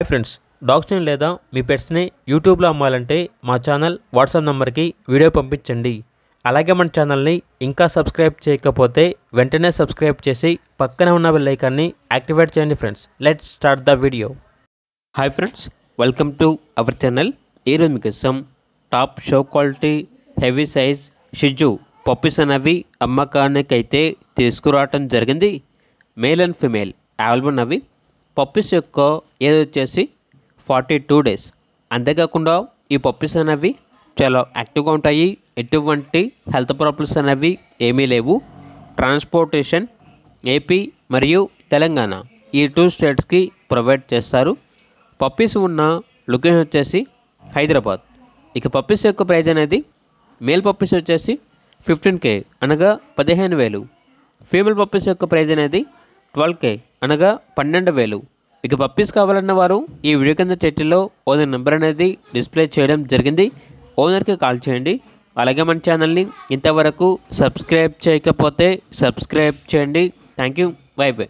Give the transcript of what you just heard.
Friends, డాగ్స్ని లేదా మీ పెట్స్ని యూట్యూబ్లో అమ్మాలంటే మా ఛానల్ వాట్సాప్ నెంబర్కి వీడియో పంపించండి. అలాగే మన ఛానల్ని ఇంకా సబ్స్క్రైబ్ చేయకపోతే వెంటనే సబ్స్క్రైబ్ చేసి పక్కన ఉన్న బెల్ ఐకాన్ని యాక్టివేట్ చేయండి. Friends, let's start the video. Hi friends, welcome to our channel. ఈరోజు మీకోసం top show quality heavy size షిజు పప్పీస్ అనేవి అమ్మకానికి అయితే తీసుకురావటం జరిగింది. మేల్ అండ్ ఫిమేల్ అవైలబుల్ అవి. పప్పీస్ యొక్క ఏజ్ వచ్చేసి 42 డేస్. అంతేకాకుండా ఈ పప్పీస్ అనేవి చాలా యాక్టివ్గా ఉంటాయి. ఎటువంటి హెల్త్ ప్రాబ్లమ్స్ అనేవి ఏమీ లేవు. ట్రాన్స్పోర్టేషన్ ఏపీ మరియు తెలంగాణ ఈ 2 స్టేట్స్కి ప్రొవైడ్ చేస్తారు. పప్పీస్ ఉన్న లొకేషన్ వచ్చేసి హైదరాబాద్. ఇక పప్పీస్ యొక్క ప్రైజ్ అనేది మేల్ పప్పీస్ వచ్చేసి 15K అనగా 15,000. ఫీమేల్ పప్పీస్ యొక్క ప్రైజ్ అనేది 12K అనగా 12,000. ఇక పప్పీస్ కావాలన్న వారు ఈ వీడియో కింద టైటిల్లో ఓనర్ నెంబర్ అనేది డిస్ప్లే చేయడం జరిగింది. ఓనర్కి కాల్ చేయండి. అలాగే మన ఛానల్ని ఇంతవరకు సబ్స్క్రైబ్ చేయకపోతే సబ్స్క్రైబ్ చేయండి. Thank you. By by.